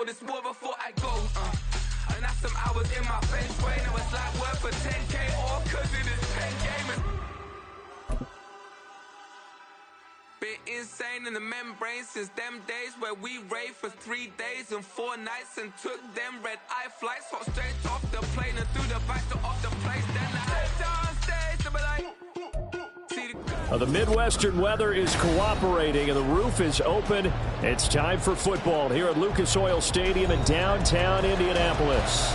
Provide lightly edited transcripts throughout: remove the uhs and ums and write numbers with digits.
this war before I go. And that's some hours in my bench brain. Now it's like work for 10K all cause it is 10 gaming. Been insane in the membrane since them days where we raved for 3 days and 4 nights and took them red-eye flights, hot straight off the plane and through the back door of the place. Then I head downstairs to be like, the Midwestern weather is cooperating and the roof is open. It's time for football here at Lucas Oil Stadium in downtown Indianapolis.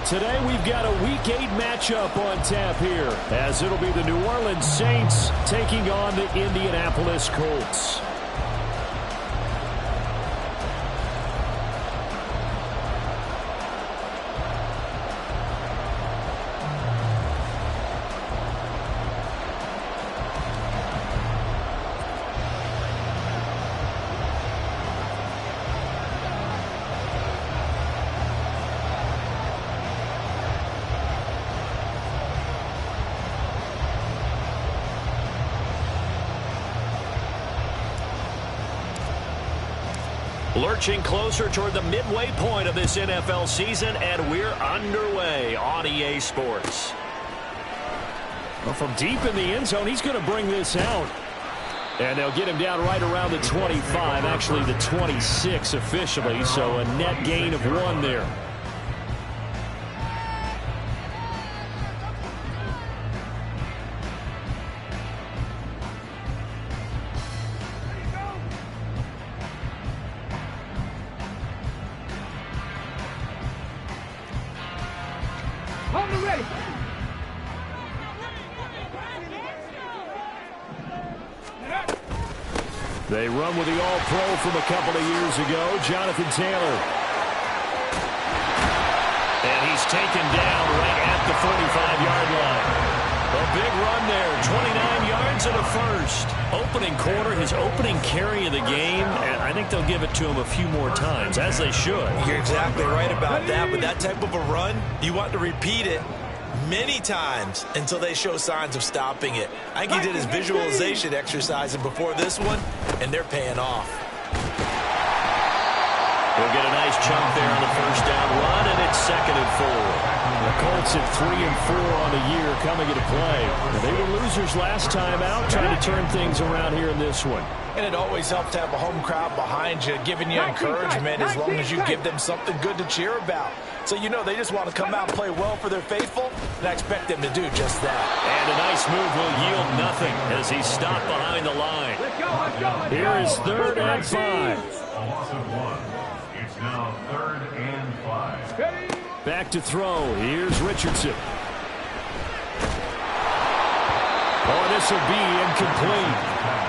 Today we've got a Week 8 matchup on tap here, as it'll be the New Orleans Saints taking on the Indianapolis Colts. Lurching closer toward the midway point of this NFL season, and we're underway on EA Sports. Well, from deep in the end zone, he's going to bring this out. And they'll get him down right around the 25, actually the 26 officially, so a net gain of 1 there. They run with the All-Pro from a couple of years ago, Jonathan Taylor. And he's taken down right at the 45-yard line. A big run there, 29 yards and a first. Opening quarter, his opening carry of the game, and I think they'll give it to him a few more times, as they should. You're exactly right about that. With that type of a run, you want to repeat it many times until they show signs of stopping it. I think he did his visualization exercising before this one, and they're paying off. He'll get a nice chunk there on the first down run, and it's 2nd and 4. The Colts at 3 and 4 on the year coming into play. They were losers last time out, trying to turn things around here in this one. And it always helps to have a home crowd behind you, giving you encouragement as long as you give them something good to cheer about. So you know they just want to come out and play well for their faithful, and I expect them to do just that. And a nice move will yield nothing as he's stopped behind the line. Here is 3rd and 5. It's now 3rd and 5. Back to throw. Here's Richardson. Oh, this will be incomplete.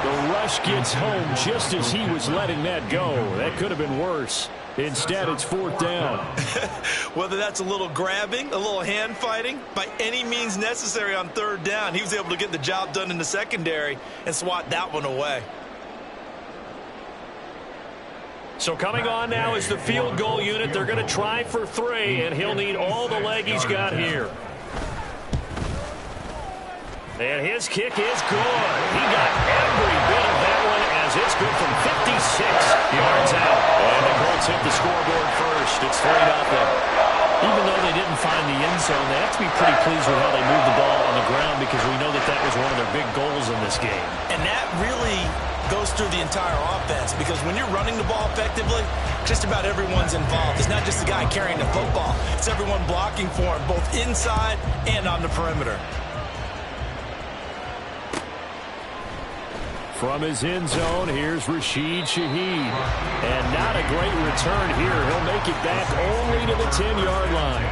The rush gets home just as he was letting that go. That could have been worse. Instead, it's 4th down. Whether that's a little grabbing, a little hand fighting, by any means necessary on 3rd down, he was able to get the job done in the secondary and swat that one away. So coming on now is the field goal unit. They're going to try for 3, and he'll need all the leg he's got here. And his kick is good. He got every bit of that one as it's good from 56 yards out. And the Colts hit the scoreboard first. It's 3-0. Even though they didn't find the end zone, they have to be pretty pleased with how they moved the ball on the ground because we know that that was one of their big goals in this game. And that really goes through the entire offense because when you're running the ball effectively, just about everyone's involved. It's not just the guy carrying the football. It's everyone blocking for him, both inside and on the perimeter. From his end zone, here's Rashid Shaheed. And not a great return here. He'll make it back only to the 10-yard line.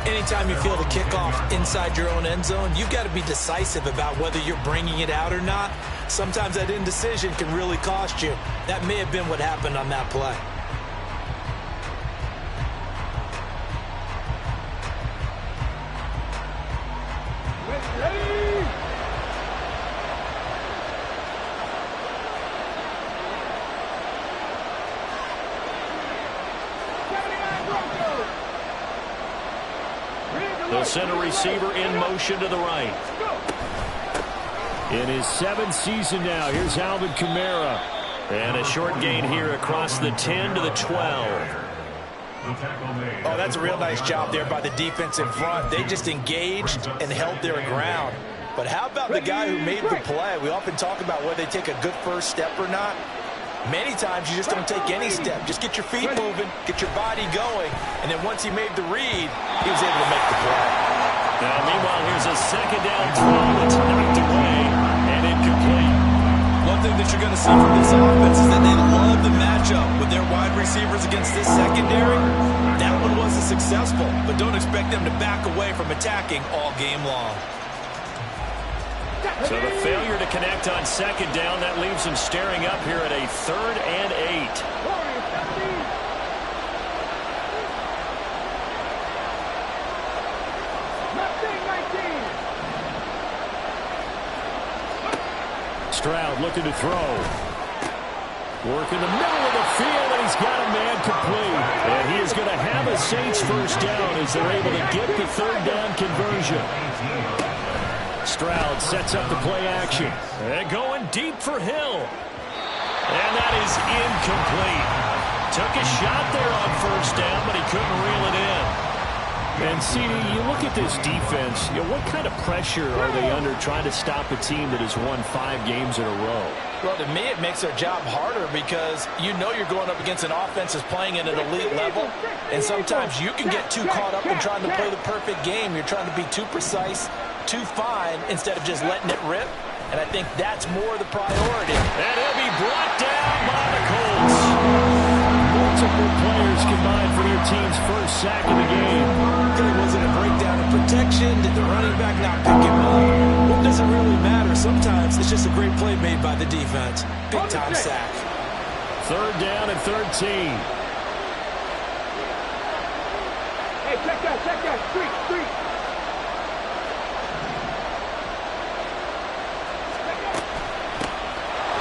Anytime you feel the kickoff inside your own end zone, you've got to be decisive about whether you're bringing it out or not. Sometimes that indecision can really cost you. That may have been what happened on that play. The center receiver in motion to the right. In his 7th season now, here's Alvin Kamara. And a short gain here across the 10 to the 12. The tackle made. Oh, that's a real nice job there by the defensive front. They just engaged and held their ground. But how about the guy who made the play? We often talk about whether they take a good first step or not. Many times you just don't take any step. Just get your feet moving, get your body going, and then once he made the read, he was able to make the play. Now, meanwhile, here's a second down throw that's knocked away and incomplete. One thing that you're going to see from this offense is that they love the matchup with their wide receivers against this secondary. That one wasn't successful, but don't expect them to back away from attacking all game long. So the failure to connect on second down, that leaves them staring up here at a 3rd and 8. Stroud looking to throw. Work in the middle of the field, and he's got a man complete. And he is going to have a Saints first down as they're able to get the 3rd down conversion. Stroud sets up the play action. And going deep for Hill. And that is incomplete. Took a shot there on first down, but he couldn't reel it in. And, CD, you look at this defense, what kind of pressure are they under trying to stop a team that has won 5 games in a row? Well, to me, it makes their job harder because you know you're going up against an offense that's playing at an elite level, and sometimes you can get too caught up in trying to play the perfect game. You're trying to be too precise, too fine, instead of just letting it rip, and I think that's more the priority. And he'll be brought down by the Colts. Multiple players combined for your team's first sack of the game. Was it a breakdown in protection? Did the running back not pick him up? Well, it doesn't really matter. Sometimes it's just a great play made by the defense. Big-time sack. 3rd down and 13. Hey, check that. Street.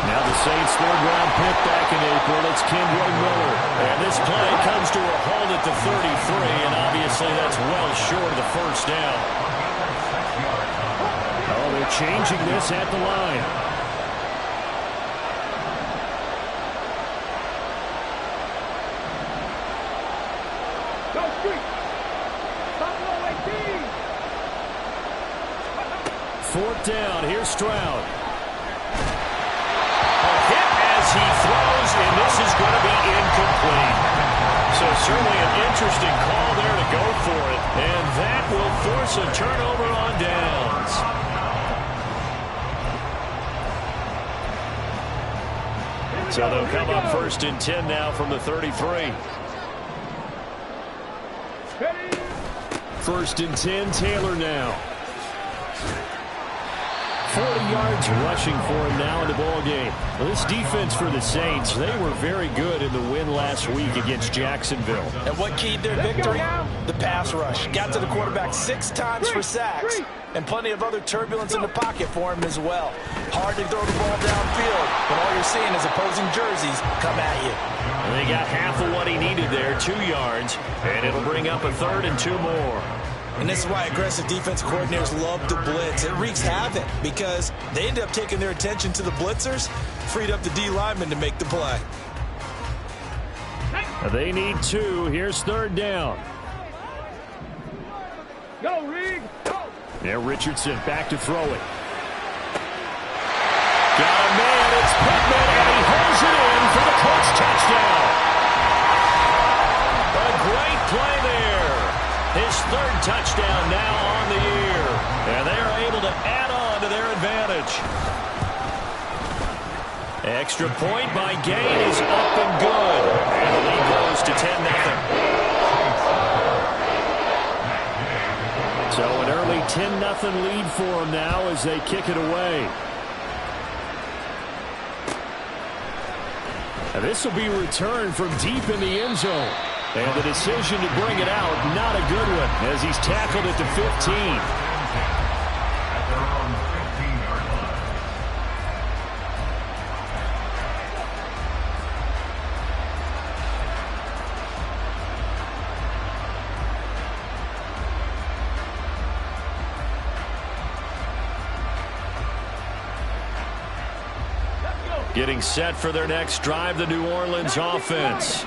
Now the Saints' 3rd-round pick back in April. It's Kendre Miller. And this play comes to a halt at the 33, and obviously that's well short of the first down. Oh, they're changing this at the line. Go Street. 4th down. Here's Stroud. He throws, and this is going to be incomplete. So certainly an interesting call there to go for it, and that will force a turnover on downs. So they'll come up 1st and 10 now from the 33. 1st and 10, Taylor now. 40 yards rushing for him now in the ballgame. Well, this defense for the Saints, they were very good in the win last week against Jacksonville. And what keyed their victory? The pass rush. Got to the quarterback 6 times for sacks, and plenty of other turbulence in the pocket for him as well. Hard to throw the ball downfield, but all you're seeing is opposing jerseys come at you. And they got half of what he needed there, 2 yards, and it'll bring up a 3rd and 2 more. And this is why aggressive defensive coordinators love to blitz. It wreaks havoc because they end up taking their attention to the blitzers, freed up the D lineman to make the play. They need 2. Here's 3rd down. Go, Reed. Go. There, Richardson back to throw it. Got a man. It's Pittman, and he holds it in for the Colts touchdown. A great play there. His 3rd touchdown now on the year. And they are able to add on to their advantage. Extra point by Gain is up and good. And the lead goes to 10-0. So an early 10-0 lead for them now as they kick it away. And this will be returned from deep in the end zone. And the decision to bring it out, not a good one, as he's tackled at the 15. At their own 15-yard line. Getting set for their next drive, the New Orleans offense.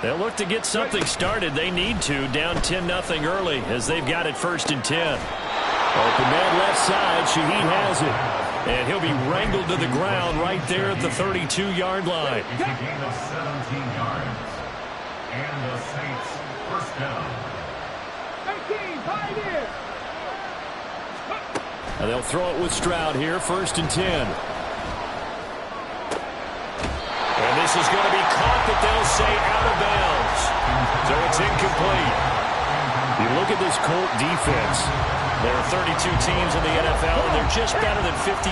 They'll look to get something started. They need to, down 10-0 early as they've got it 1st and 10. Open man left side. Shaheed has it. And he'll be wrangled to the ground right there at the 32-yard line. A gain of 17 yards. And the Saints first down. 18, tied in. And they'll throw it with Stroud here, 1st and 10. And this is going to be caught, but they'll say out of bounds. So it's incomplete. You look at this Colt defense. There are 32 teams in the NFL, and they're just better than 50%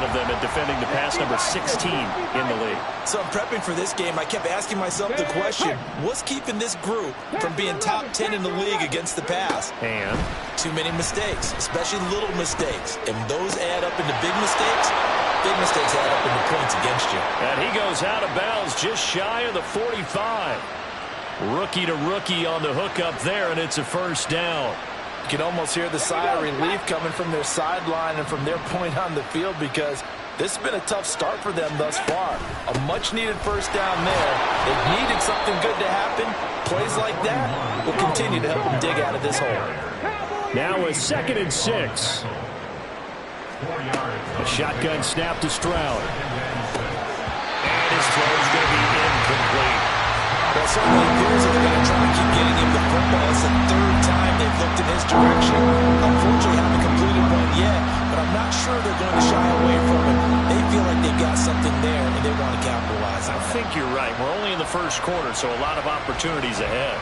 of them at defending the pass, number 16 in the league. So I'm prepping for this game. I kept asking myself the question, what's keeping this group from being top 10 in the league against the pass? And too many mistakes, especially little mistakes. And those add up into big mistakes. Big mistakes add up into points against you. And he goes out of bounds just shy of the 45. Rookie to rookie on the hook up there, and it's a 1st down. You can almost hear the sigh of relief coming from their sideline and from their point on the field, because this has been a tough start for them thus far. A much-needed 1st down there. They've needed something good to happen. Plays like that will continue to help them dig out of this hole. Now a 2nd and 6. A shotgun snap to Stroud. And his throw is going to be incomplete. Well, certainly appears that they're going to try to keep getting him the football. It's the 3rd time they've looked in his direction. Unfortunately, haven't completed one yet, but I'm not sure they're going to shy away from it. They feel like they've got something there, and they want to capitalize on it. I think you're right. We're only in the 1st quarter, so a lot of opportunities ahead.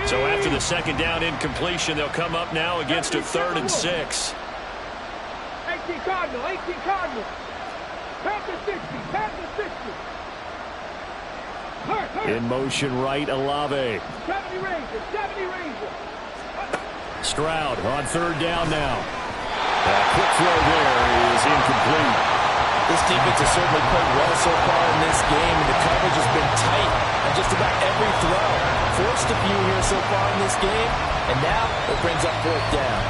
So after the 2nd down incompletion, they'll come up now against a 3rd and 6. 18 Cardinal, 18 Cardinal. Past the 60, past the 60. In motion right, Olave. 70 Ranger, 70 Ranger. Stroud on 3rd down now. That quick throw there is incomplete. This defense has certainly played well so far in this game, and the coverage has been tight on just about every throw. Forced a few here so far in this game, and now it brings up 4th down.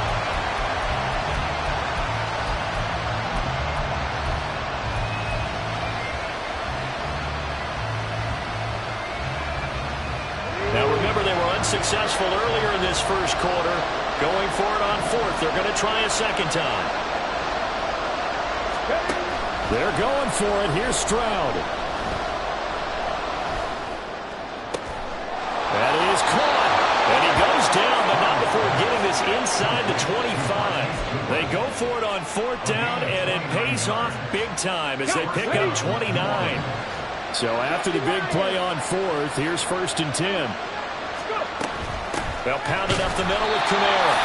Now remember, they were unsuccessful earlier in this 1st quarter. Going for it on 4th. They're going to try a 2nd time. They're going for it. Here's Stroud. That is caught. And he goes down, but not before getting this inside the 25. They go for it on 4th down, and it pays off big time as they pick up 29. So after the big play on 4th, here's 1st and 10. They'll pound it up the middle with Kamara.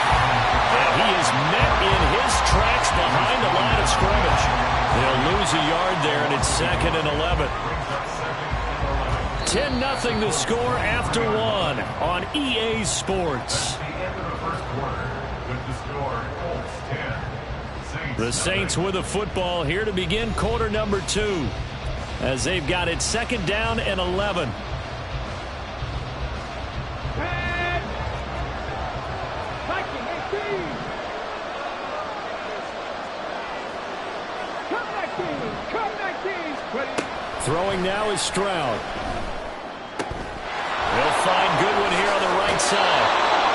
And he is met in his tracks behind the line of scrimmage. They'll lose a yard there, and it's 2nd and 11. 10-0 the score after 1 on EA Sports. At the end of the 1st quarter, with the score, Colts 10. The Saints with a football here to begin quarter number 2. As they've got it 2nd down and 11. Throwing now is Stroud. They'll find Goodwin here on the right side.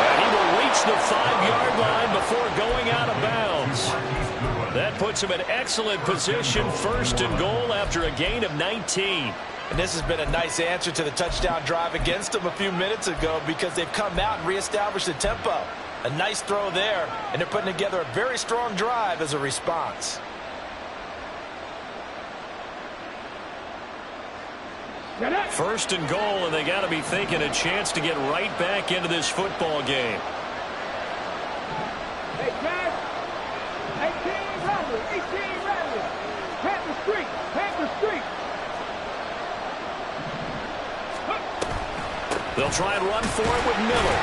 And he will reach the 5-yard line before going out of bounds. That puts him in excellent position, 1st and goal after a gain of 19. And this has been a nice answer to the touchdown drive against them a few minutes ago, because they've come out and reestablished the tempo. A nice throw there, and they're putting together a very strong drive as a response. First and goal, and they got to be thinking a chance to get right back into this football game. Hey, guys. 18 Rattler, 18 Rattler. Panther Street, Panther Street. They'll try and run for it with Miller.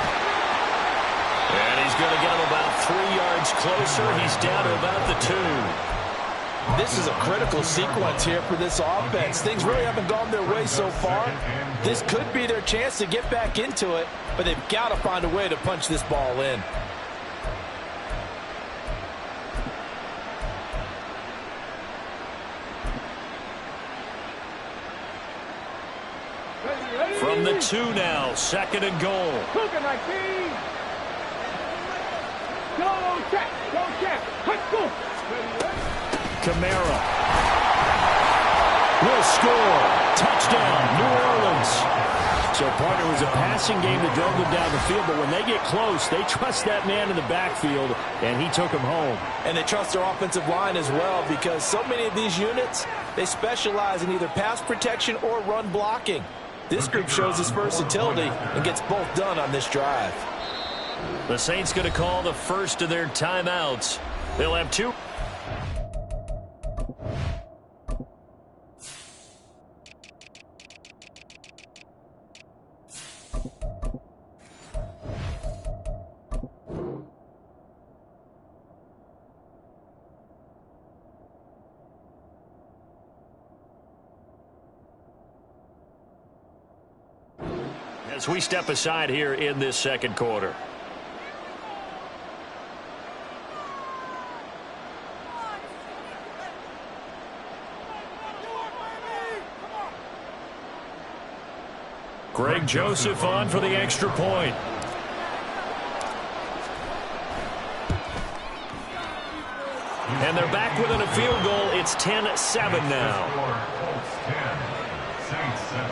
And he's going to get him about 3 yards closer. He's down to about the 2. This is a critical sequence here for this offense. Things really haven't gone their way so far. This could be their chance to get back into it, but they've got to find a way to punch this ball in. From the 2 now, 2nd and goal. Cooking like me. Go check. Let's go. Kamara will score. Touchdown, New Orleans. So, partner, it was a passing game that drove them down the field, but when they get close, they trust that man in the backfield, and he took them home. And they trust their offensive line as well, because so many of these units, they specialize in either pass protection or run blocking. This group shows its versatility and gets both done on this drive. The Saints going to call the first of their timeouts. They'll have 2. As we step aside here in this second quarter. Greg Joseph on for the extra point. And they're back within a field goal. It's 10-7 now. Saints 7.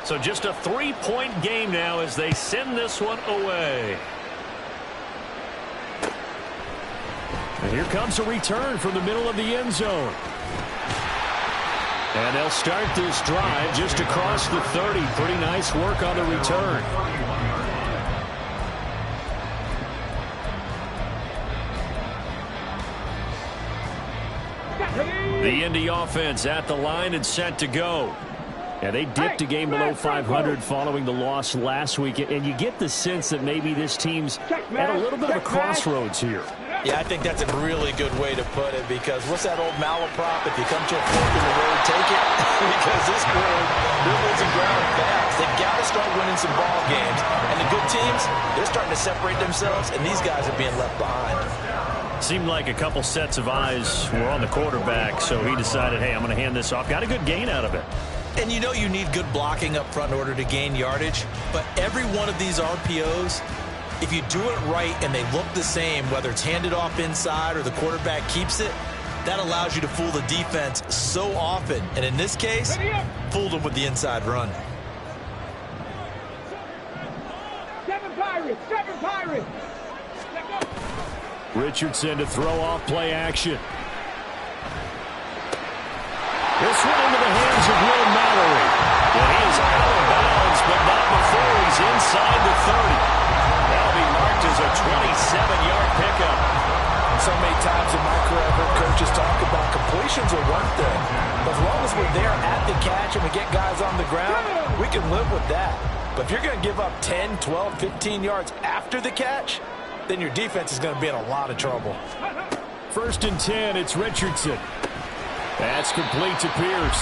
So just a 3-point game now as they send this one away. And here comes a return from the middle of the end zone. And they'll start this drive just across the 30. Pretty nice work on the return. The Indy offense at the line and set to go. Yeah, they dipped a game below 500 following the loss last week, and you get the sense that maybe this team's at a little bit of a crossroads here. Yeah, I think that's a really good way to put it, because what's that old malaprop? If you come to a fork in the road, take it. Because this road, they're losing ground fast. They've got to start winning some ball games. And the good teams, they're starting to separate themselves, and these guys are being left behind. Seemed like a couple sets of eyes were on the quarterback, so he decided, hey, I'm going to hand this off. Got a good gain out of it. And you know you need good blocking up front in order to gain yardage, but every one of these RPOs, if you do it right and they look the same, whether it's handed off inside or the quarterback keeps it, that allows you to fool the defense so often. And in this case, fooled them with the inside run. Seven Pirates. Richardson to throw off play action. This one into the hands of Will Mallory. And he is out of bounds, but not before he's inside the 30. That'll be marked as a 27-yard pickup. So many times in my career, I've heard coaches talk about completions are one thing. But as long as we're there at the catch and we get guys on the ground, we can live with that. But if you're going to give up 10, 12, 15 yards after the catch, then your defense is going to be in a lot of trouble. 1st and 10, it's Richardson. That's complete to Pierce.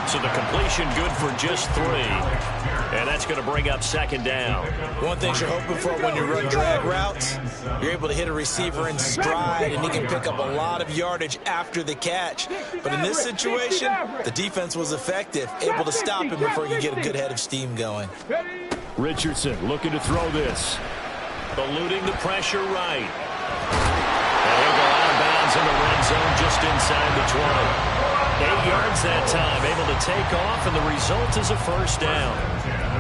So the completion good for just 3. And that's going to bring up 2nd down. One thing you're hoping for when you run drag routes, you're able to hit a receiver in stride, and he can pick up a lot of yardage after the catch. But in this situation, the defense was effective, able to stop him before he could get a good head of steam going. Richardson looking to throw this. Eluding the pressure right. And he'll go out of bounds in the red zone just inside the 20. 8 yards that time, able to take off, and the result is a 1st down.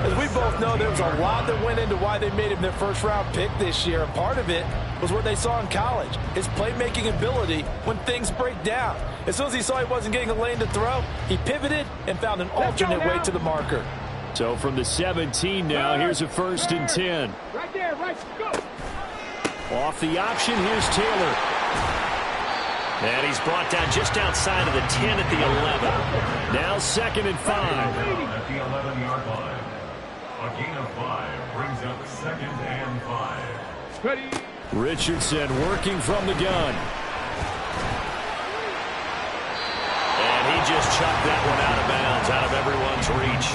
As we both know, there was a lot that went into why they made him their first-round pick this year. And part of it was what they saw in college, his playmaking ability when things break down. As soon as he saw he wasn't getting a lane to throw, he pivoted and found an alternate way to the marker. So from the 17 now, here's a 1st and 10. Right there, right, go. Off the option, here's Taylor. And he's brought down just outside of the 10 at the 11. Now 2nd and 5. At the 11-yard line. A gain of 5 brings up 2nd and 5. Ready. Richardson working from the gun. And he just chucked that one out of bounds, out of everyone's reach.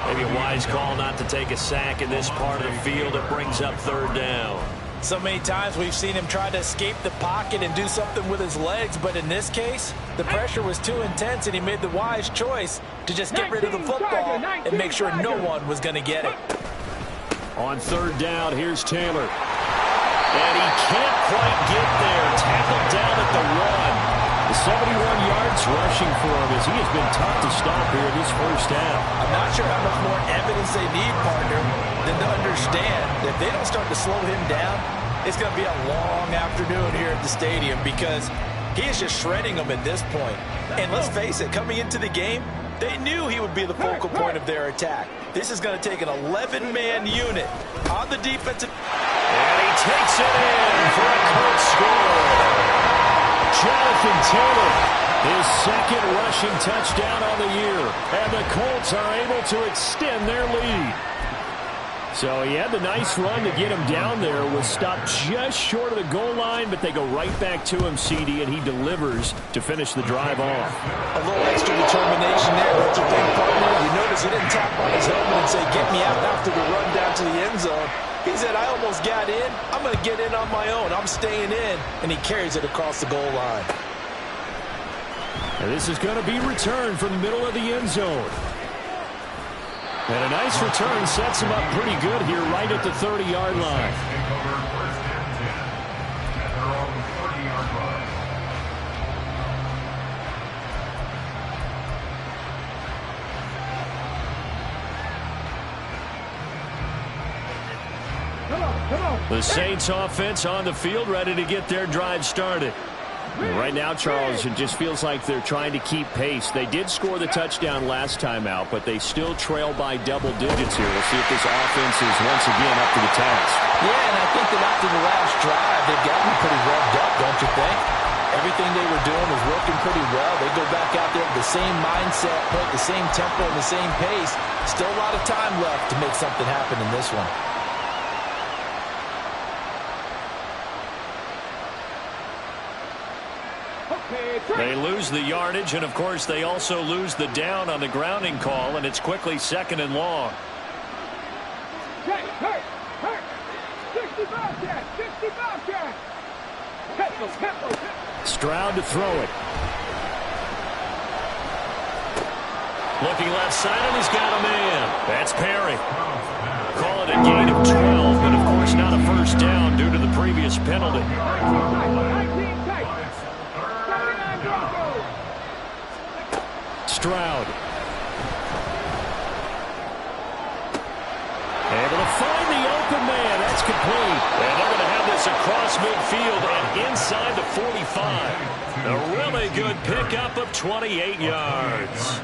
Maybe a wise call not to take a sack in this part of the field. It brings up 3rd down. So many times we've seen him try to escape the pocket and do something with his legs, but in this case, the pressure was too intense and he made the wise choice to just get rid of the football and make sure no one was going to get it. On third down, here's Taylor. And he can't quite get there. Tackled down at the 1. The 71 yards rushing for him as he has been tough to stop here this first half. I'm not sure how much more evidence they need, partner, than to understand that if they don't start to slow him down, it's going to be a long afternoon here at the stadium because he is just shredding them at this point. And let's face it, coming into the game, they knew he would be the focal point of their attack. This is going to take an 11-man unit on the defensive. And he takes it in for a Colts score. Jonathan Taylor, his second rushing touchdown on the year. And the Colts are able to extend their lead. So he had the nice run to get him down there. Was stopped just short of the goal line, but they go right back to him, CD, and he delivers to finish the drive off. A little extra determination there, don't you think, partner? You notice he didn't tap on his helmet and say, get me out after the run down to the end zone. He said, I almost got in. I'm going to get in on my own. I'm staying in. And he carries it across the goal line. And this is going to be returned from the middle of the end zone. And a nice return sets him up pretty good here right at the 30-yard line. The Saints offense on the field, ready to get their drive started. And right now, Charles, it just feels like they're trying to keep pace. They did score the touchdown last time out, but they still trail by double digits here. We'll see if this offense is once again up to the task. Yeah, and I think that after the last drive, they've gotten pretty revved up, don't you think? Everything they were doing was working pretty well. They go back out there with the same mindset, play at the same tempo and the same pace. Still a lot of time left to make something happen in this one. They lose the yardage, and, of course, they also lose the down on the grounding call, and it's quickly second and long. 65 catch. Stroud to throw it. Looking left side, and he's got a man. That's Perry. Call it a gain of 12, but, of course, not a first down due to the previous penalty. 19 Stroud. Able to find the open man. That's complete. And they're going to have this across midfield and inside the 45. A really good pickup of 28 yards.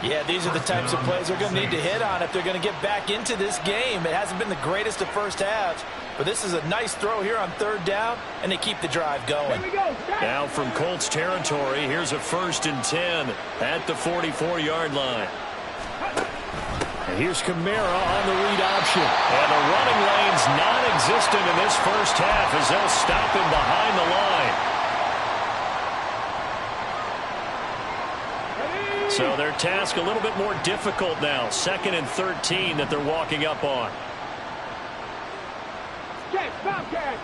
Yeah, these are the types of plays they're going to need to hit on if they're going to get back into this game. It hasn't been the greatest of first halves, but this is a nice throw here on third down, and they keep the drive going. Now from Colts territory, here's a 1st and 10 at the 44-yard line. And here's Kamara on the read option. And the running lane's non-existent in this first half as they'll stop him behind the line. So their task a little bit more difficult now. 2nd and 13 that they're walking up on. Check, Bobcat.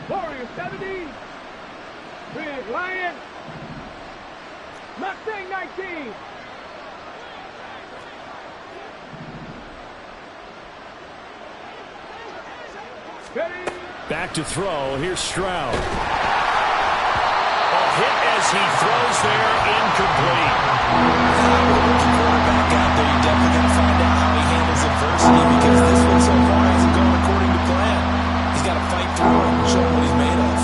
Warrior 70. Big Lion. Mustang 19. Ready. Back to throw. Here's Stroud. Hit as he throws there, incomplete. With a rookie quarterback out there, you're definitely going to find out how he handles adversity because this one so far hasn't gone according to plan. He's got to fight through it and show what he's made of.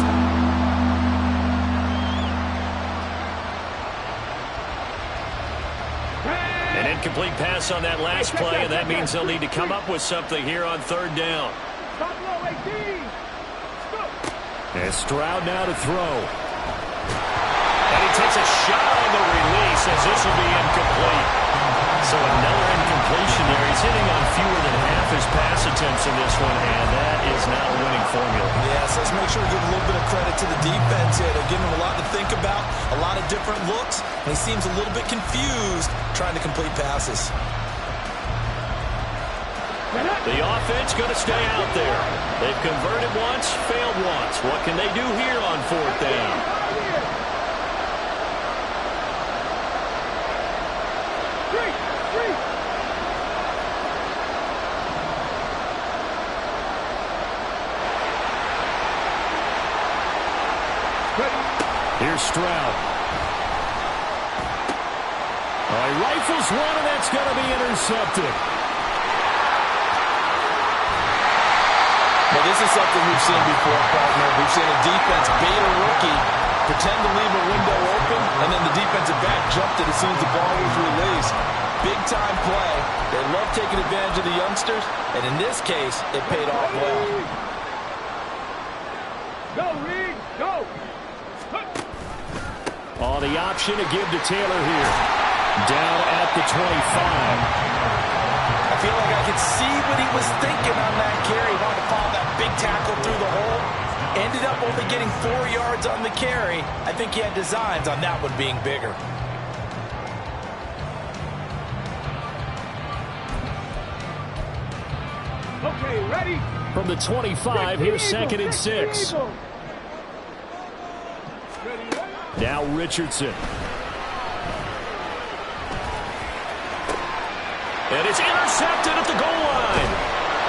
An incomplete pass on that last play, and that means they'll need to come up with something here on third down. And Stroud now to throw. And he takes a shot on the release as this will be incomplete. So another incompletion there. He's hitting on fewer than half his pass attempts in this one, and that is not a winning formula. Yes, let's make sure we give a little bit of credit to the defense here. They're giving him a lot to think about, a lot of different looks, and he seems a little bit confused trying to complete passes. The offense going to stay out there. They've converted once, failed once. What can they do here on 4th down? Here's Stroud. He rifles one, and that's going to be intercepted. Well, this is something we've seen before, partner. We've seen a defense bait a rookie, pretend to leave a window open, and then the defensive back jumped it as soon as the ball was released. Big-time play. They love taking advantage of the youngsters, and in this case, it paid off well. Go, Reed, go! Oh, the option to give to Taylor here. Down at the 25. I feel like I could see what he was thinking on that carry. He wanted to follow that big tackle through the hole. Ended up only getting 4 yards on the carry. I think he had designs on that one being bigger. Okay, ready? From the 25, here's 2nd and 6. Now Richardson. And it's intercepted at the goal line.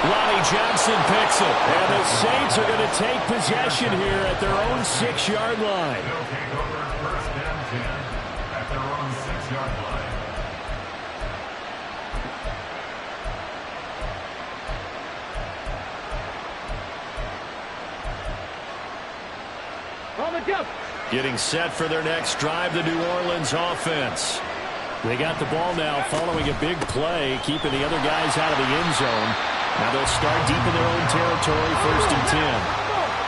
Lonnie Johnson picks it. And the Saints are going to take possession here at their own 6-yard line. They'll take over 1st and 10 at their own 6-yard line. On the jump. Getting set for their next drive, the New Orleans offense. They got the ball now following a big play, keeping the other guys out of the end zone. Now they'll start deep in their own territory, 1st and 10.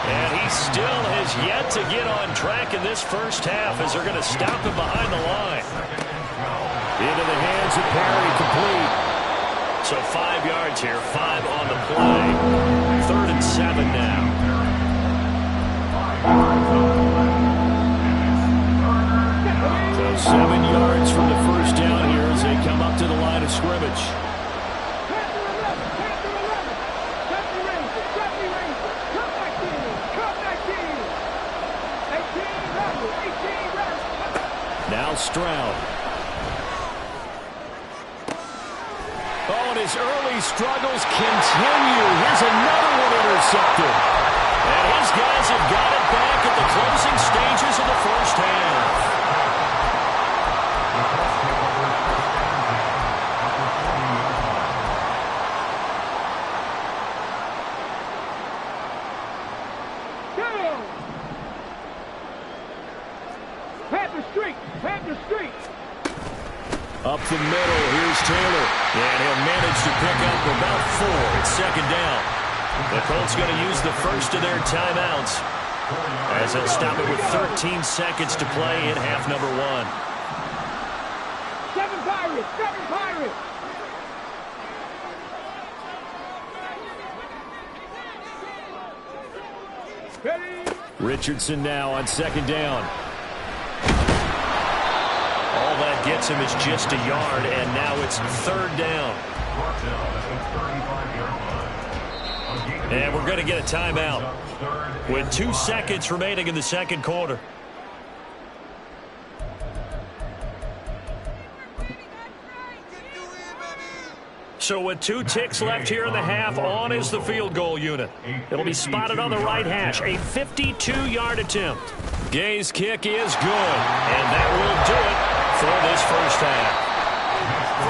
And he still has yet to get on track in this first half as they're going to stop him behind the line. Into the hands of Perry, complete. So 5 yards here, 5 on the play. 3rd and 7 now. So 7 yards from the first down here as they come up to the line of scrimmage. Now Stroud. Oh, and his early struggles continue. Here's another one intercepted. And his guys have got it back at the closing stages of the first half. Up the middle, here's Taylor. And he'll manage to pick up about 4. It's 2nd down. The Colts going to use the first of their timeouts as they'll stop it with 13 seconds to play in half number 1. 7 Pirates! 7 Pirates! Ready? Richardson now on 2nd down. All that gets him is just a yard, and now it's 3rd down. And we're going to get a timeout with 2 seconds remaining in the second quarter. So with 2 ticks left here in the half, on is the field goal unit. It'll be spotted on the right hash, a 52-yard attempt. Gay's kick is good, and that will do it for this first half.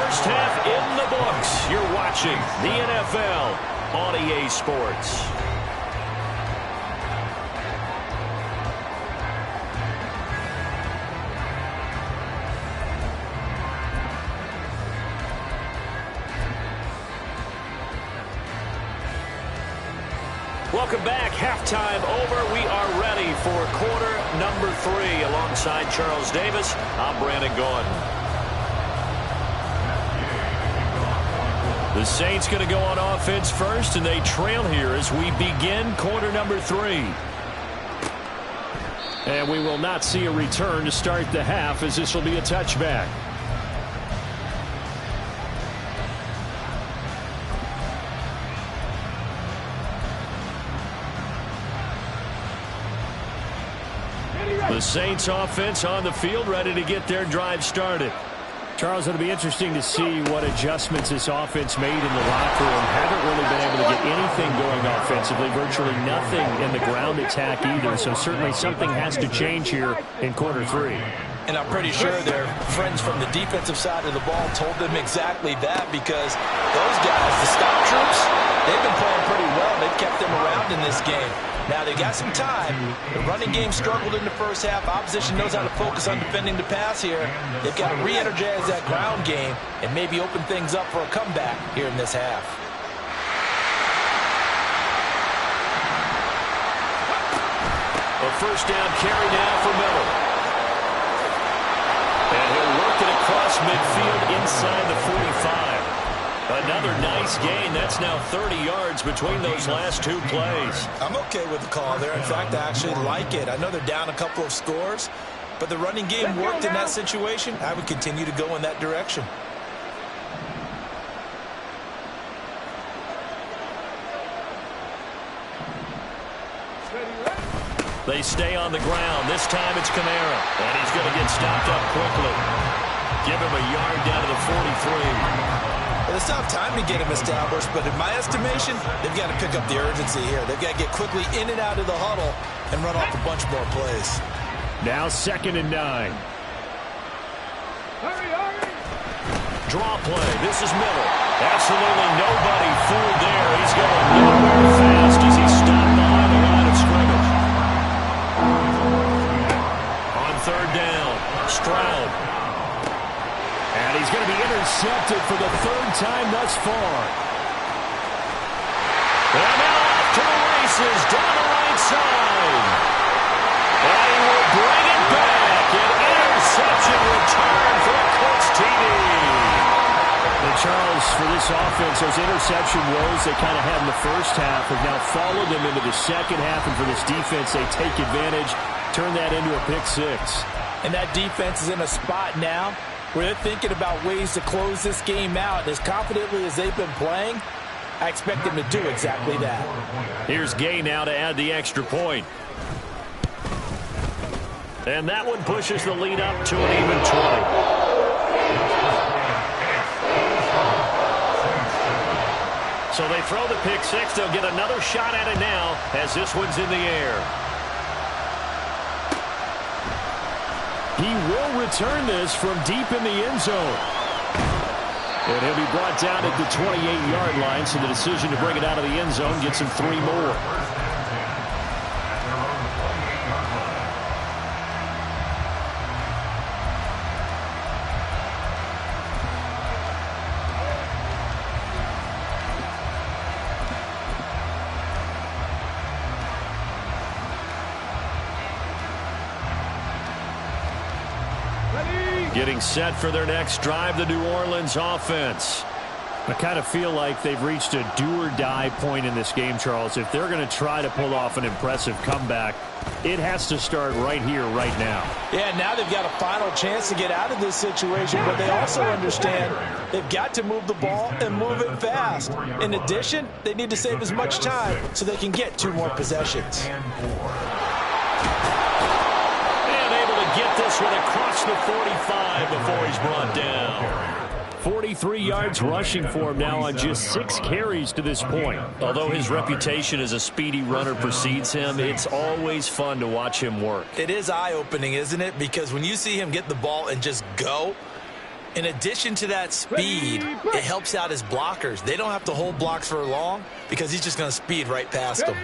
First half in the books. You're watching the NFL on EA Sports. Welcome back. Halftime over. We are ready for quarter number 3. Alongside Charles Davis, I'm Brandon Gaudin. The Saints going to go on offense first, and they trail here as we begin quarter number 3. And we will not see a return to start the half, as this will be a touchback. The Saints offense on the field, ready to get their drive started. Charles, it'll be interesting to see what adjustments this offense made in the locker room. Haven't really been able to get anything going offensively, virtually nothing in the ground attack either. So certainly something has to change here in quarter 3. And I'm pretty sure their friends from the defensive side of the ball told them exactly that, because those guys, the stop troops, they've been playing pretty well. They've kept them around in this game. Now, they got some time. The running game struggled in the first half. Opposition knows how to focus on defending the pass here. They've got to re-energize that ground game and maybe open things up for a comeback here in this half. A first down carry now for Miller. And he'll work it across midfield inside the 45. Another nice gain. That's now 30 yards between those last 2 plays. I'm okay with the call there. In fact, I actually like it. I know they're down a couple of scores, but the running game worked in that situation. I would continue to go in that direction. They stay on the ground. This time it's Kamara, and he's going to get stopped up quickly. Give him a yard down to the 43. Well, it's not time to get him established, but in my estimation, they've got to pick up the urgency here. They've got to get quickly in and out of the huddle and run off a bunch more plays. Now 2nd and 9. Hurry, hurry. Draw play. This is Miller. Absolutely nobody fooled there. He's going nowhere fast as he's stopped behind the line of scrimmage. On 3rd down, Stroud. And he's going to be intercepted for the 3rd time thus far. And now off to the races down the right side. And he will bring it back. An interception return for a Colts TD. And Charles, for this offense, those interception woes they kind of had in the first half have now followed them into the second half. And for this defense, they take advantage, turn that into a pick 6. And that defense is in a spot now where they're thinking about ways to close this game out. As confidently as they've been playing, I expect them to do exactly that. Here's Gay now to add the extra point. And that one pushes the lead up to an even 20. So they throw the pick 6. They'll get another shot at it now as this one's in the air. He will return this from deep in the end zone. And he'll be brought down at the 28-yard line, so the decision to bring it out of the end zone gets him 3 more. Getting set for their next drive, the New Orleans offense. I kind of feel like they've reached a do-or-die point in this game, Charles. If they're going to try to pull off an impressive comeback, it has to start right here, right now. Yeah, now they've got a final chance to get out of this situation, but they also understand they've got to move the ball and move it fast. In addition, they need to save as much time so they can get 2 more possessions. Get this one across the 45 before he's brought down. 43 yards rushing for him now on just 6 carries to this point. Although his reputation as a speedy runner precedes him, it's always fun to watch him work. It is eye-opening, isn't it? Because when you see him get the ball and just go, in addition to that speed, it helps out his blockers. They don't have to hold blocks for long because he's just going to speed right past them.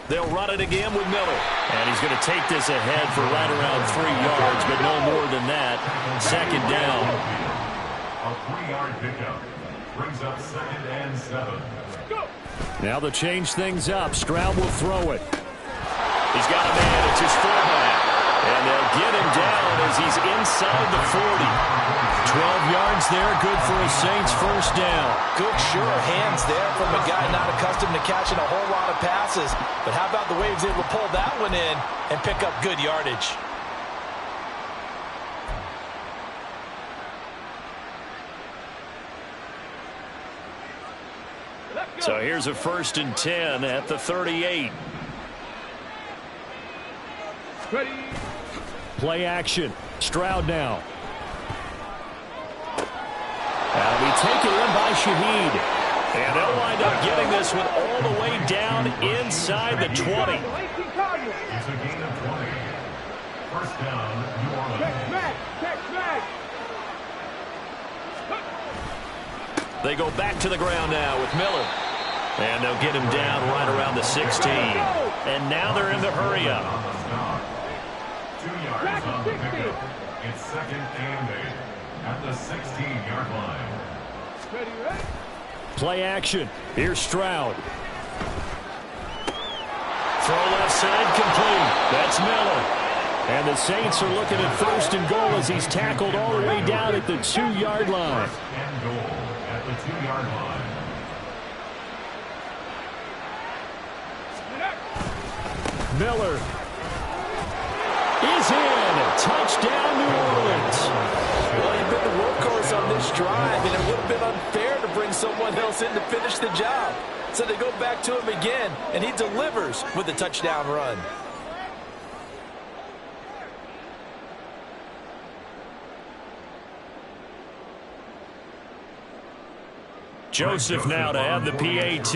They'll run it again with Miller. And he's going to take this ahead for right around 3 yards, but no more than that. 2nd down. A 3-yard pickup brings up 2nd and 7. Now they'll change things up. Stroud will throw it. He's got a man. It's his fullback. And they'll get him down as he's inside the 40. 12 yards there, good for a Saints first down. Good, sure hands there from a guy not accustomed to catching a whole lot of passes. But how about the way he was able to pull that one in and pick up good yardage? So here's a 1st and 10 at the 38. Ready. Play action. Stroud now. That'll be taken in by Shaheed. And they'll wind up getting this one all the way down inside the 20. It's a gain of 20. First down, New Orleans. Check smash. They go back to the ground now with Miller. And they'll get him down right around the 16. And now they're in the hurry up. 2 yards on the pickup. It's second and 8 at the 16-yard line. Ready? Play action. Here's Stroud. Throw left side complete. That's Miller. And the Saints are looking at first and goal as he's tackled all the way down at the 2-yard line. First and goal at the 2-yard line. Miller is in. Touchdown, New Orleans. Well, he'd been the workhorse on this drive, and it would have been unfair to bring someone else in to finish the job. So they go back to him again, and he delivers with a touchdown run. Joseph now to have the PAT.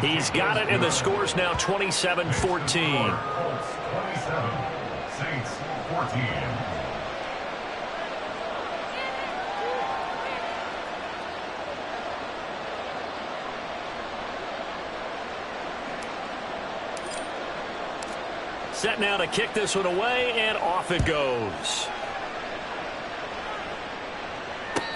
He's got it, and the score's now 27-14. Colts 27, Saints 14. Set now to kick this one away, and off it goes.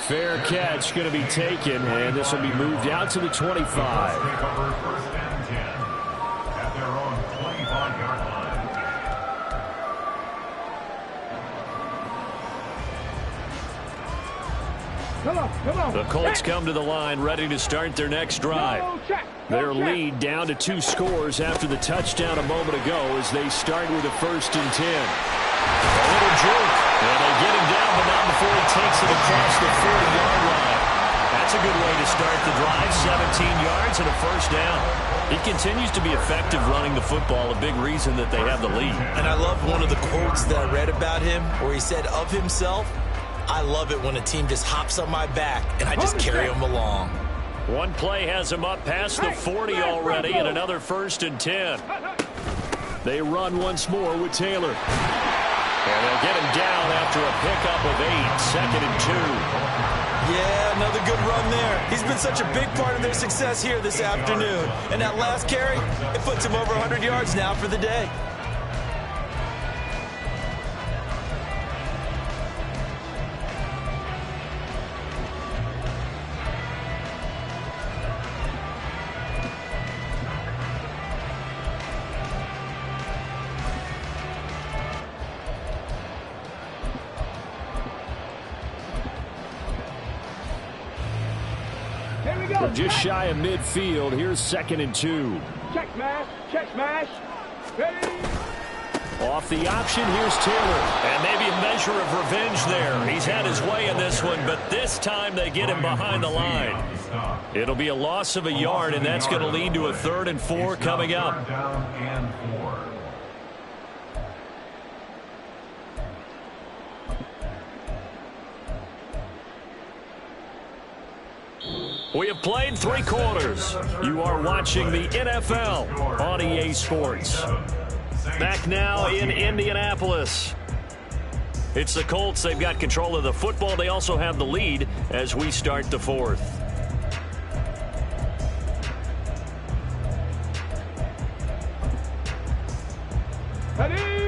Fair catch going to be taken, and this will be moved out to the 25. They cover first and 10 at their own 25-yard line. Come on. The Colts come to the line ready to start their next drive. Their lead down to 2 scores after the touchdown a moment ago as they start with a first and 10. A little juke, and they get him down, but not before he takes it across the 40-yard line. That's a good way to start the drive, 17 yards and a first down. He continues to be effective running the football, a big reason that they have the lead. And I love one of the quotes that I read about him where he said of himself, "I love it when a team just hops on my back and I just carry them along." One play has him up past the 40 already, and another first and 10. They run once more with Taylor. And they'll get him down after a pickup of 8, second and 2. Yeah, another good run there. He's been such a big part of their success here this afternoon. And that last carry, it puts him over 100 yards now for the day. They're just shy of midfield. Here's second and 2. Check smash. Ready? Off the option, here's Taylor. And maybe a measure of revenge there. He's had his way in this one, but this time they get him behind the line. It'll be a loss of a yard, and that's going to lead to a 3rd and 4 coming up. Third down and 4. We have played 3 quarters. You are watching the NFL on EA Sports. Back now in Indianapolis. It's the Colts. They've got control of the football. They also have the lead as we start the 4th.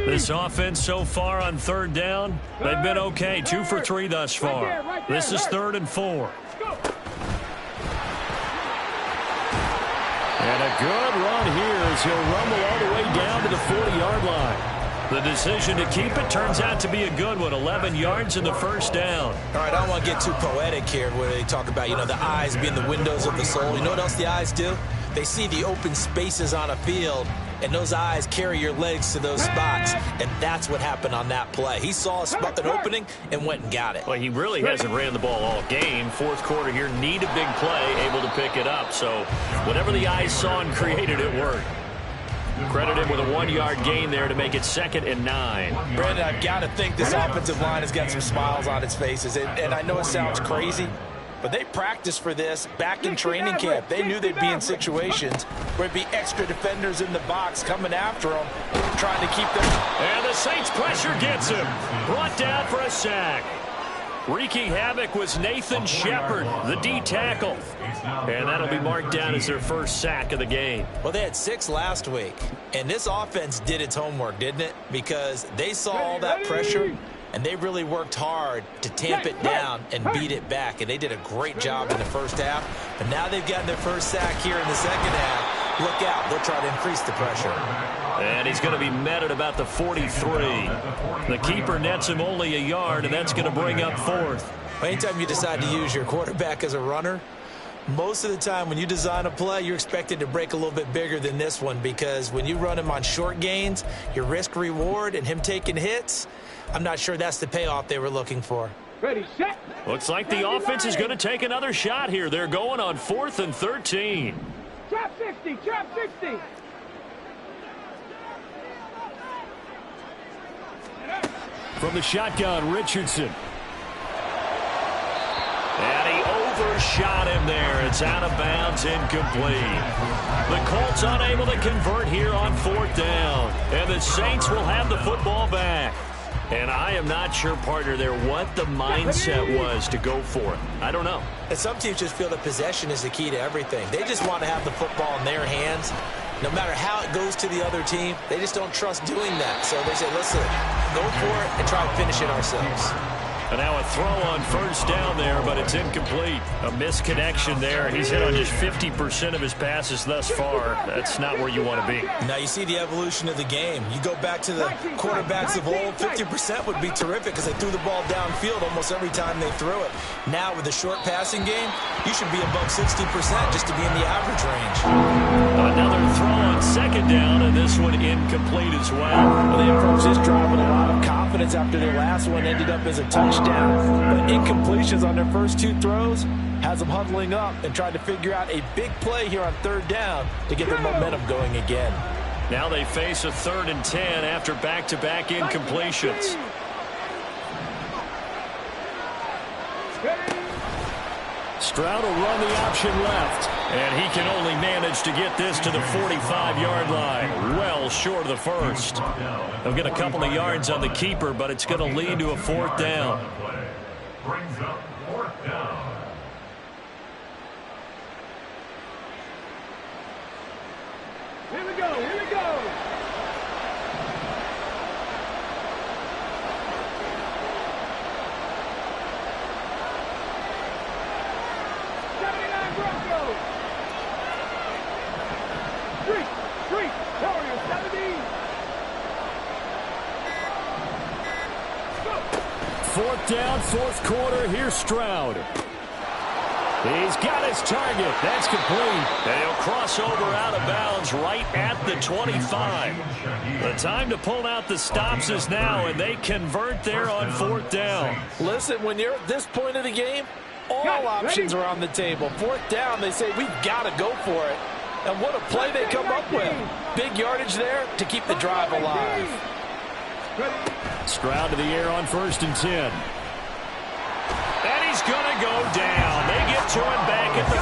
This offense so far on 3rd down, they've been okay. 2 for 3 thus far. This is 3rd and 4. And a good run here as he'll rumble all the way down to the 40-yard line. The decision to keep it turns out to be a good one. 11 yards in the first down. All right, I don't want to get too poetic here where they talk about, the eyes being the windows of the soul. You know what else the eyes do? They see the open spaces on a field, and those eyes carry your legs to those spots, and that's what happened on that play. He saw an opening and went and got it. Well, he really hasn't ran the ball all game. Fourth quarter here, need a big play, able to pick it up. So whatever the eyes saw and created, it worked. Credit him with a 1-yard gain there to make it 2nd and 9. Brandon, I've got to think this offensive line has got some smiles on its faces. And I know it sounds crazy, but they practiced for this back in training camp. They knew they'd be in situations where it'd be extra defenders in the box coming after them, trying to keep them. And the Saints pressure gets him. Brought down for a sack. Wreaking havoc was Nathan Shepard, the D tackle. And that'll be marked down as their first sack of the game. Well, they had 6 last week, and this offense did its homework, didn't it? Because they saw all that pressure, and they really worked hard to tamp it down and beat it back. And they did a great job in the first half. But now they've gotten their first sack here in the second half. Look out. They'll try to increase the pressure. And he's going to be met at about the 43. The keeper nets him only a yard, and that's going to bring up 4th. Anytime you decide to use your quarterback as a runner, most of the time when you design a play, you're expected to break a little bit bigger than this one, because when you run him on short gains, your risk-reward and him taking hits, I'm not sure that's the payoff they were looking for. Ready, set. Looks like the offense is going to take another shot here. They're going on 4th and 13. Trap 60, trap 60. From the shotgun, Richardson. And he overshot him there. It's out of bounds, incomplete. The Colts unable to convert here on 4th down. And the Saints will have the football back. And I am not sure, partner, there what the mindset was to go for it. I don't know. And some teams just feel that possession is the key to everything. They just want to have the football in their hands. No matter how it goes to the other team, they just don't trust doing that. So they say, listen, go for it and try to finish it ourselves. And now a throw on 1st down there, but it's incomplete. A misconnection there. He's hit on just 50% of his passes thus far. That's not where you want to be. Now you see the evolution of the game. You go back to the quarterbacks of old, 50% would be terrific because they threw the ball downfield almost every time they threw it. Now with the short passing game, you should be above 60% just to be in the average range. Another throw on 2nd down, and this one incomplete as well. They approached this drive with a lot of confidence after their last one ended up as a touchdown. But incompletions on their first 2 throws has them huddling up and trying to figure out a big play here on 3rd down to get their momentum going again. Now they face a 3rd and 10 after back-to-back incompletions. Stroud will run the option left. And he can only manage to get this to the 45-yard line. Well short of the first. They'll get a couple of yards on the keeper, but it's going to lead to a 4th down. Brings up 4th down. Here we go, here we go. Fourth down, 4th quarter. Here's Stroud. He's got his target. That's complete. And he'll cross over out of bounds right at the 25. The time to pull out the stops is now, and they convert there on 4th down. Listen, when you're at this point of the game, all options are on the table. 4th down, they say, we've got to go for it. And what a play they come up with. Big yardage there to keep the drive alive. Stroud to the air on 1st and 10. And he's going to go down. They get to him back at the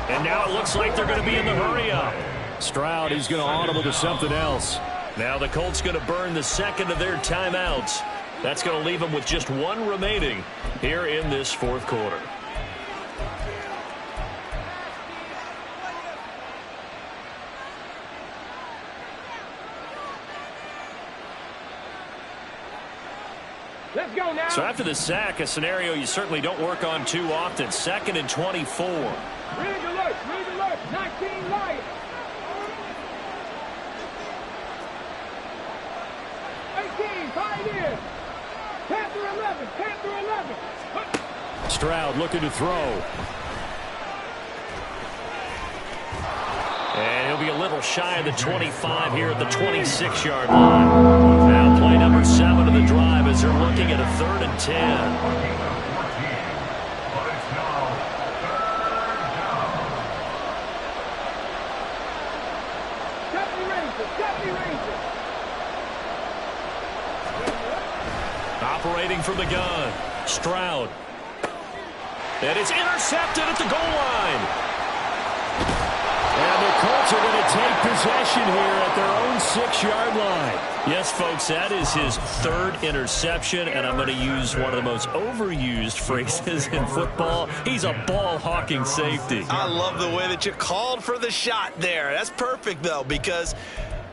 40. And now it looks like they're going to be in the hurry-up. Stroud, he's going to audible to something else. Now the Colts going to burn the 2nd of their timeouts. That's going to leave them with just 1 remaining here in this 4th quarter. Let's go now. So after the sack, a scenario you certainly don't work on too often. 2nd and 24. Rig alert, 19 Lions. 18, 5 in. Panther 11, Panther 11. Stroud looking to throw. And he'll be a little shy of the 25 here at the 26-yard line. Now play number 7 of the drive as they're looking at a 3rd and 10. Operating from the gun, Stroud. And it's intercepted at the goal line. And the Colts are going to take possession here at their own 6-yard line. Yes, folks, that is his 3rd interception, and I'm going to use one of the most overused phrases in football. He's a ball-hawking safety. I love the way that you called for the shot there. That's perfect, though, because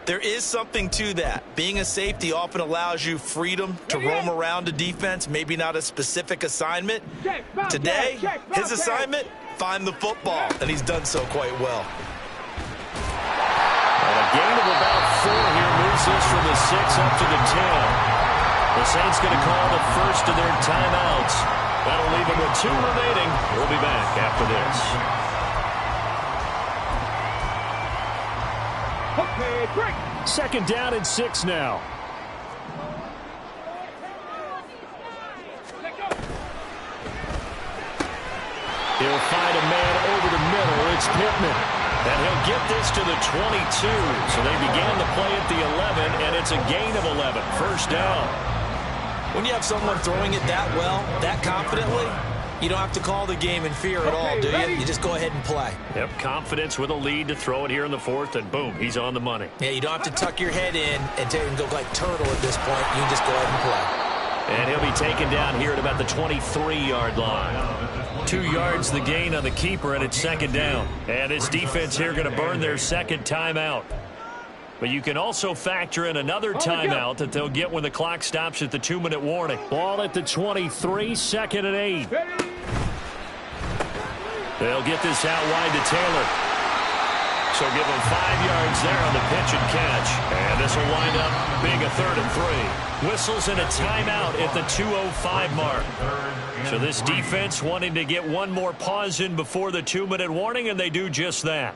there is something to that. Being a safety often allows you freedom to roam around a defense, maybe not a specific assignment. Today, his assignment, find the football, and he's done so quite well. And a gain of about 4 here moves this from the 6 up to the 10. The Saints going to call the first of their timeouts. That'll leave them with 2 remaining. We'll be back after this. Okay, break. 2nd down and 6 now. He'll find a man over the middle. It's Pittman. And he'll get this to the 22. So they began the play at the 11, and it's a gain of 11. 1st down. When you have someone throwing it that well, that confidently, you don't have to call the game in fear at all, do you? You just go ahead and play. Yep, confidence with a lead to throw it here in the 4th, and boom, he's on the money. Yeah, you don't have to tuck your head in and go like turtle at this point. You can just go ahead and play. And he'll be taken down here at about the 23-yard line. 2 yards the gain on the keeper, and it's 2nd down. And this defense here going to burn their 2nd timeout. But you can also factor in another timeout that they'll get when the clock stops at the 2-minute warning. Ball at the 23, 2nd and 8. They'll get this out wide to Taylor. So give him 5 yards there on the pitch and catch. And this will wind up being a 3rd and 3. Whistles and a timeout at the 2:05 mark. So this defense wanting to get one more pause in before the 2-minute warning, and they do just that.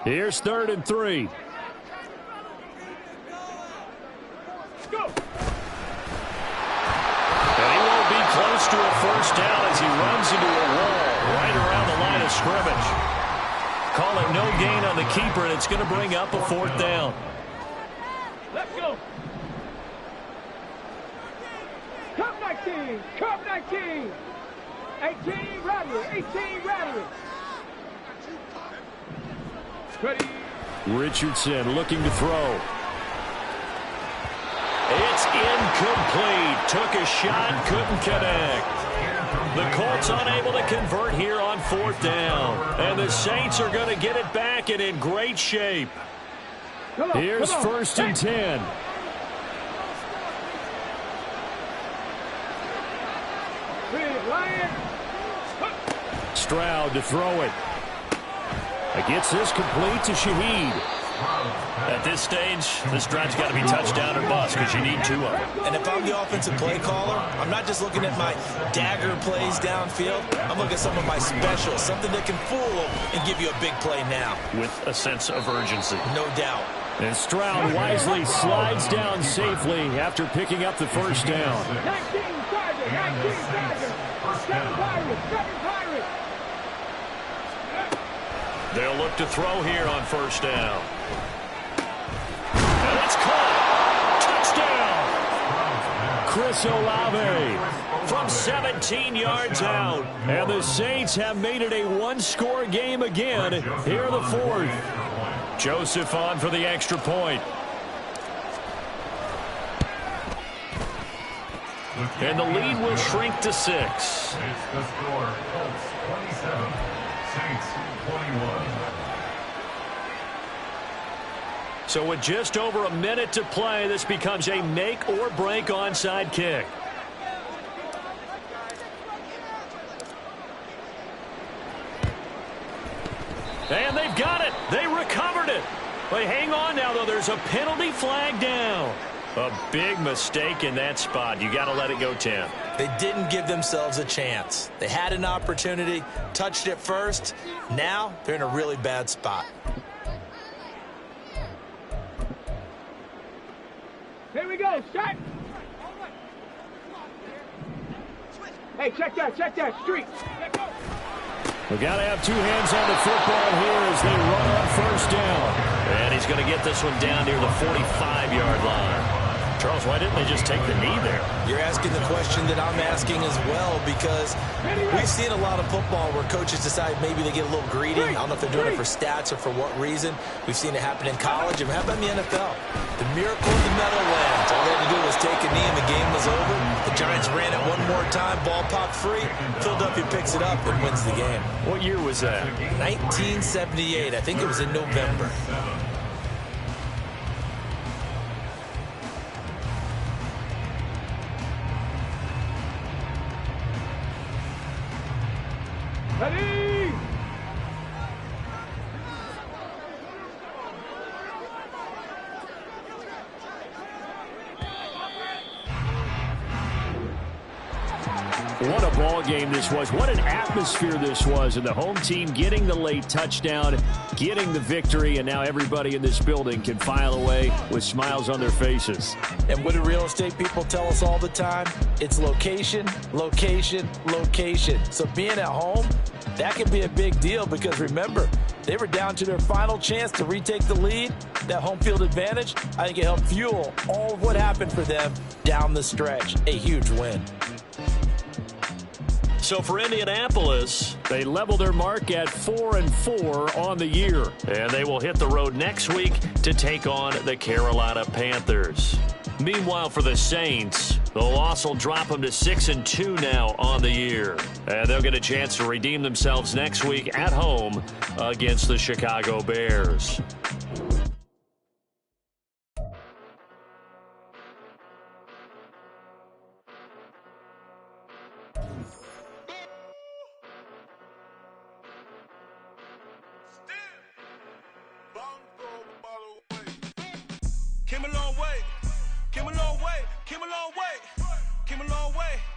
Here's 3rd and 3. And he won't be close to a 1st down as he runs into a wall right around the line of scrimmage. Call it no gain on the keeper, and it's going to bring up a 4th down. Let's go. Cup 19. Cup 19. 18 Rattler. 18 Rattler. Ready. Richardson looking to throw. It's incomplete. Took a shot, couldn't connect. The Colts unable to convert here on 4th down. And the Saints are going to get it back and in great shape. Here's 1st and 10. Stroud to throw it. Gets this complete to Shaheed. At this stage, this drive's got to be touchdown or bust because you need 2 of them. And if I'm the offensive play caller, I'm not just looking at my dagger plays downfield. I'm looking at some of my specials, something that can fool them and give you a big play now. With a sense of urgency. No doubt. And Stroud wisely slides down safely after picking up the 1st down. 19 Tigers, 19 Tigers, 7 Pirates, 7 Pirates. They'll look to throw here on 1st down. And it's caught. Touchdown. Chris Olave from 17 yards out. And the Saints have made it a 1-score game again here in the 4th. Joseph on for the extra point. And the lead will shrink to 6. It's the score. Colts 27, Saints 21. So with just over a minute to play, this becomes a make or break onside kick. And they've got it. They recovered it. But hang on now, though. There's a penalty flag down. A big mistake in that spot. You got to let it go, Tim. They didn't give themselves a chance. They had an opportunity, touched it first. Now they're in a really bad spot. Here we go, shot. Hey, check that, street. We got to have two hands on the football here as they run on first down. And he's going to get this one down near the 45-yard line. Charles, why didn't they just take the knee there? You're asking the question that I'm asking as well, because we've seen a lot of football where coaches decide maybe they get a little greedy. I don't know if they're doing it for stats or for what reason. We've seen it happen in college. And how about in the NFL? The miracle of the Meadowlands. All they had to do was take a knee and the game was over. The Giants ran it one more time. Ball popped free. Philadelphia picks it up and wins the game. What year was that? 1978. I think it was in November. Ready? What a ball game this was. What an atmosphere this was. And the home team getting the late touchdown, getting the victory, and now everybody in this building can file away with smiles on their faces. And what do real estate people tell us all the time? It's location, location, location. So being at home, that can be a big deal because, remember, they were down to their final chance to retake the lead. That home field advantage, I think it helped fuel all of what happened for them down the stretch. A huge win. So for Indianapolis, they level their mark at 4-4 on the year. And they will hit the road next week to take on the Carolina Panthers. Meanwhile, for the Saints, the loss will drop them to 6-2 now on the year. And they'll get a chance to redeem themselves next week at home against the Chicago Bears. Came a long way, came a long way, came a long way, came a long way.